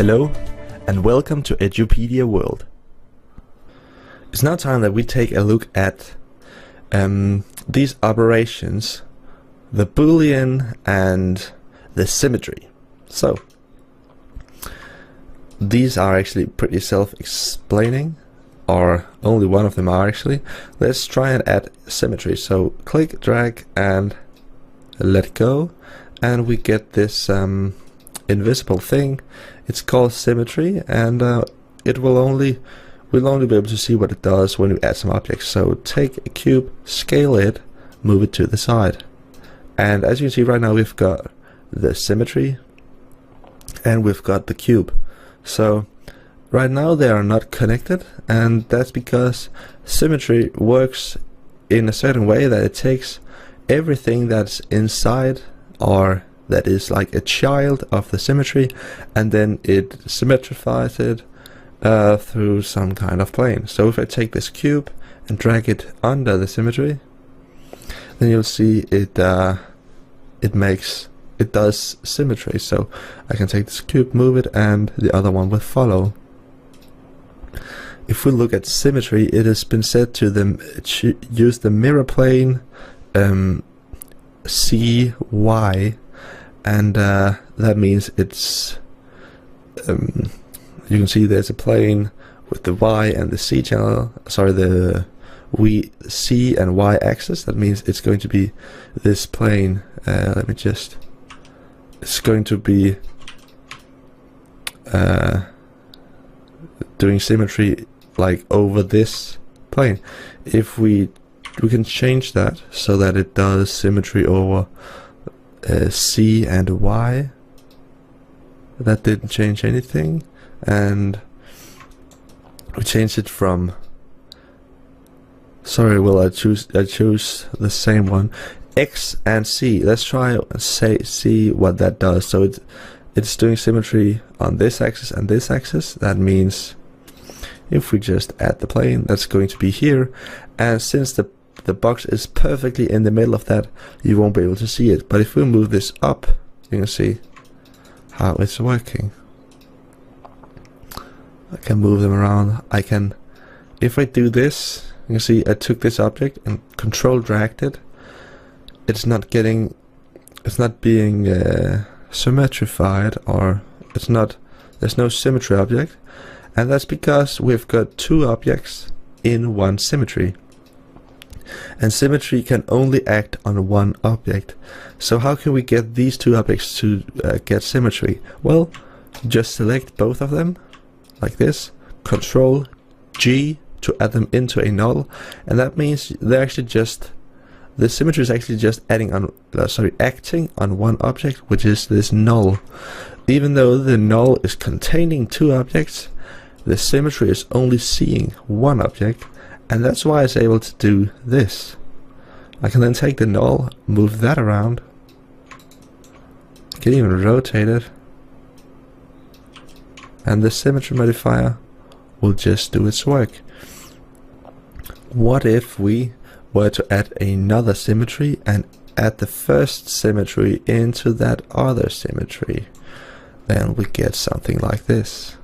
Hello and welcome to Edupedia World. It's now time that we take a look at these operations, the Boolean and the symmetry. So these are actually pretty self-explaining, or only one of them are actually. Let's try and add symmetry. So click, drag and let go, and we get this invisible thing. It's called symmetry, and we'll only be able to see what it does when we add some objects. So take a cube, scale it, move it to the side, and as you can see right now we've got the symmetry and we've got the cube. So right now they are not connected, and that's because symmetry works in a certain way that it takes everything that's inside, or that is like a child of the symmetry, and then it symmetrifies it through some kind of plane. So if I take this cube and drag it under the symmetry, then you'll see it does symmetry. So I can take this cube, move it, and the other one will follow. If we look at symmetry, it has been said to use the mirror plane CY, and that means it's you can see there's a plane with the Y and the C channel, sorry, the C and Y axis. That means it's going to be this plane. It's going to be doing symmetry like over this plane. If we can change that so that it does symmetry over C and Y. That didn't change anything, and we changed it from, sorry, well I choose the same one, X and C. Let's try and see what that does. So it's doing symmetry on this axis and this axis. That means if we just add the plane, that's going to be here, and since the box is perfectly in the middle of that, you won't be able to see it. But if we move this up, you can see how it's working. I can move them around. If I do this, you can see I took this object and control dragged it. It's not being symmetrified, or there's no symmetry object, and that's because we've got two objects in one symmetry. And symmetry can only act on one object. So how can we get these two objects to get symmetry? Well, just select both of them like this, Control G to add them into a null, and that means they're actually just, the symmetry is actually just acting on one object, which is this null. Even though the null is containing two objects, the symmetry is only seeing one object. And that's why it's able to do this. I can then take the null, move that around, I can even rotate it, and the symmetry modifier will just do its work. What if we were to add another symmetry and add the first symmetry into that other symmetry? Then we get something like this.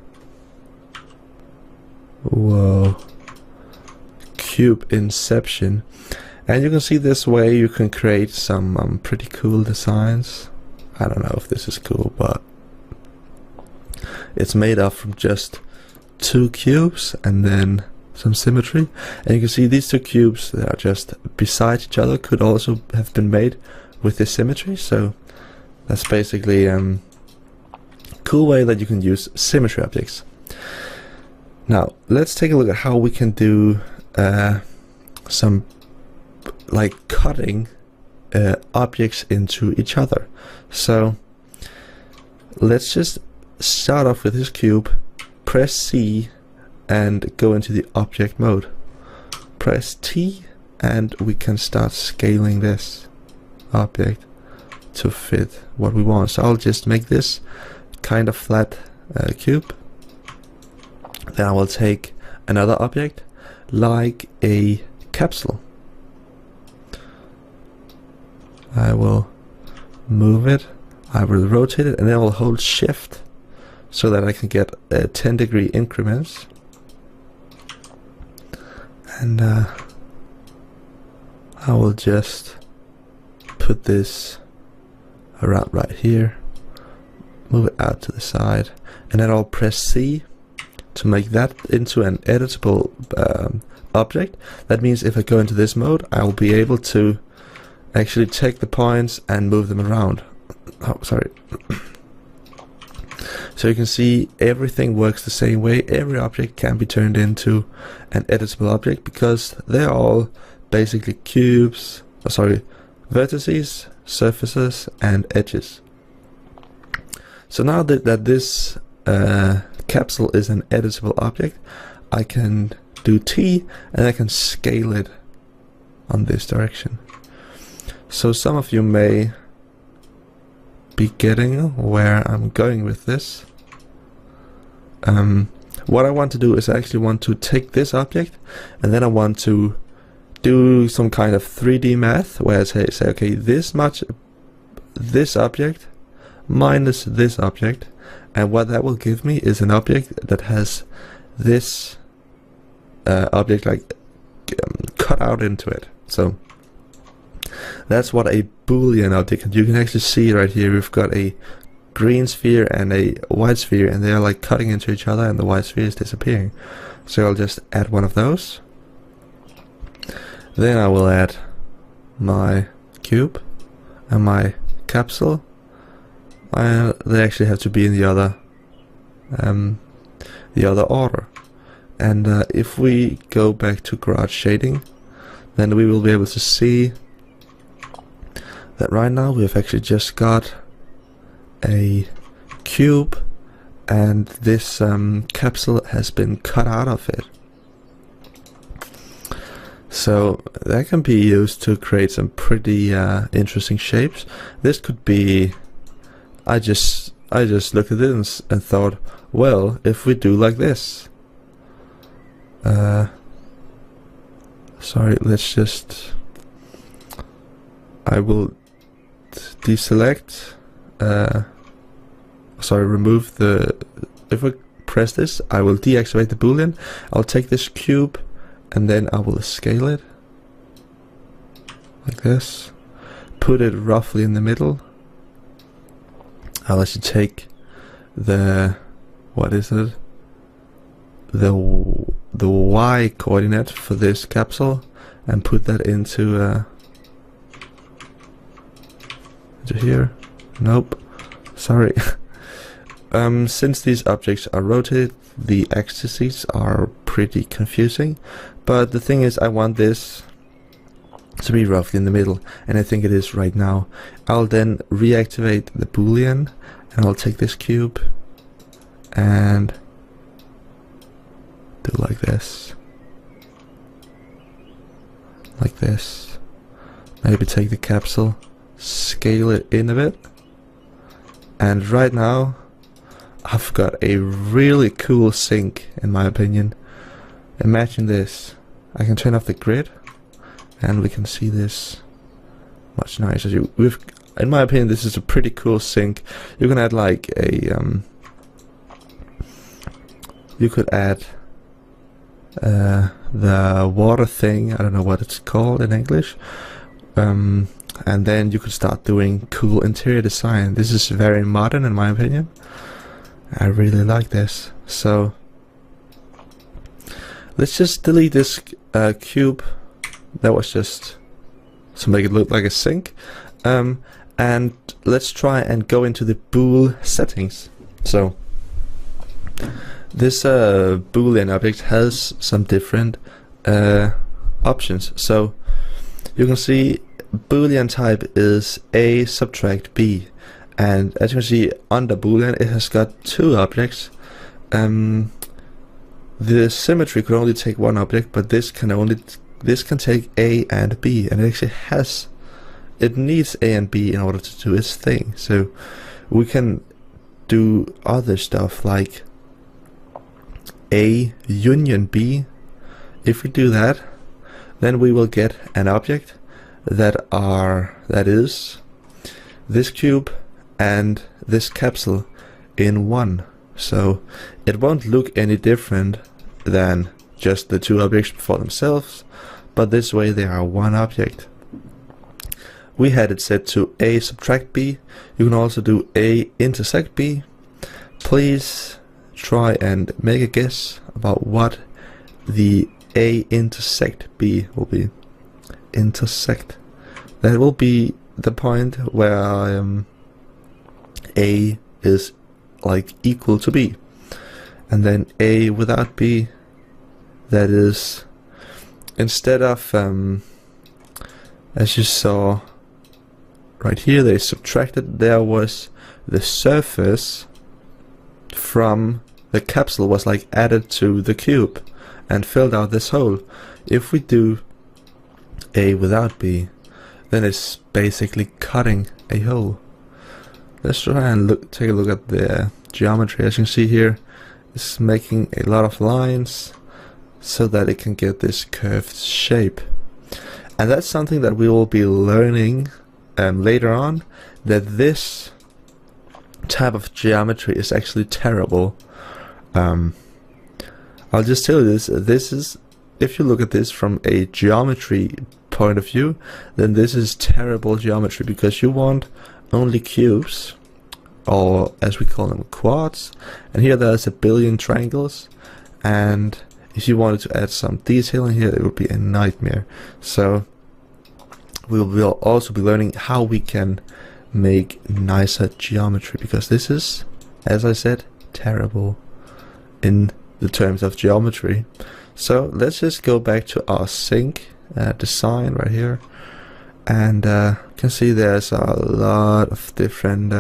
Whoa. Cube inception. And you can see this way you can create some pretty cool designs. I don't know if this is cool, but it's made up from just two cubes and then some symmetry. And you can see these two cubes that are just beside each other could also have been made with this symmetry. So that's basically a cool way that you can use symmetry objects. Now let's take a look at how we can do some like cutting objects into each other. So let's just start off with this cube, press C and go into the object mode, press T, and we can start scaling this object to fit what we want. So I'll just make this kind of flat cube. Then I will take another object like a capsule. I will move it, I will rotate it, and then I will hold shift so that I can get 10-degree increments. And I will just put this around right here, move it out to the side, and then I'll press C to make that into an editable object. That means if I go into this mode, I will be able to actually take the points and move them around. Oh, sorry. So you can see everything works the same way. Every object can be turned into an editable object because they're all basically cubes, vertices, surfaces, and edges. So now that this capsule is an editable object, I can do T and I can scale it on this direction. So some of you may be getting where I'm going with this. What I want to do is I actually want to take this object and then I want to do some kind of 3D math where I say okay, this much this object minus this object, and what that will give me is an object that has this object like cut out into it. So that's what a Boolean object, and you can actually see right here we've got a green sphere and a white sphere, and they are like cutting into each other and the white sphere is disappearing. So I'll just add one of those. Then I will add my cube and my capsule. They actually have to be in the other order. And if we go back to garage shading, then we will be able to see that right now we've actually just got a cube and this capsule has been cut out of it. So that can be used to create some pretty interesting shapes. This could be, I just looked at this and thought, well, if we do like this, sorry, let's just, I will deselect, remove the, if I press this, I will deactivate the Boolean. I'll take this cube and then I will scale it like this, put it roughly in the middle. I'll actually take the, what is it, the Y coordinate for this capsule and put that into here. Nope, sorry. Since these objects are rotated, the axes are pretty confusing, but the thing is I want this to be roughly in the middle, and I think it is right now. I'll then reactivate the Boolean and I'll take this cube and do like this, like this. Maybe take the capsule, scale it in a bit, and right now I've got a really cool sync in my opinion. Imagine this, I can turn off the grid and we can see this much nicer. In my opinion, this is a pretty cool sync. You can add like a you could add the water thing, I don't know what it's called in English, and then you could start doing cool interior design. This is very modern in my opinion. I really like this. So let's just delete this cube. That was just to make it look like a sink. And let's try and go into the Boolean settings. So this Boolean object has some different options. So you can see Boolean type is A subtract B, and as you can see under Boolean it has got two objects. The symmetry could only take one object, but this can take A and B, and it actually it needs A and B in order to do its thing. So we can do other stuff like A union B. If we do that, then we will get an object that is this cube and this capsule in one. so it won't look any different than just the two objects for themselves, but this way they are one object. We had it set to A subtract B. You can also do A intersect B. Please try and make a guess about what the A intersect B will be. Intersect. That will be the point where A is like equal to B. And then A without B, that is, instead of, as you saw right here, they subtracted, there was the surface from the capsule was like added to the cube and filled out this hole. If we do A without B, then it's basically cutting a hole. Let's try and take a look at the geometry. As you can see here, it's making a lot of lines so that it can get this curved shape. And that's something that we will be learning later on, that this type of geometry is actually terrible. I'll just tell you this is, if you look at this from a geometry point of view, then this is terrible geometry, because you want only cubes, or as we call them, quads, and here there's a billion triangles, and if you wanted to add some detail in here, it would be a nightmare. So we will also be learning how we can make nicer geometry, because this is, as I said, terrible in the terms of geometry. So let's just go back to our sync design right here, and you can see there's a lot of different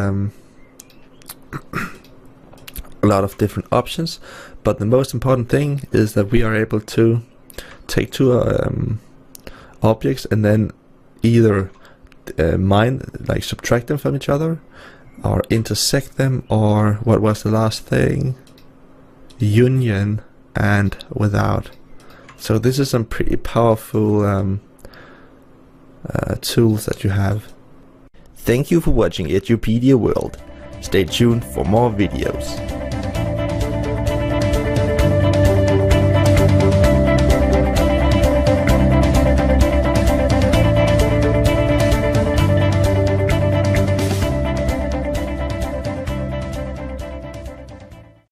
options, but the most important thing is that we are able to take two objects and then either subtract them from each other, or intersect them, or what was the last thing? Union and without. So this is some pretty powerful tools that you have. Thank you for watching Edupedia World. Stay tuned for more videos.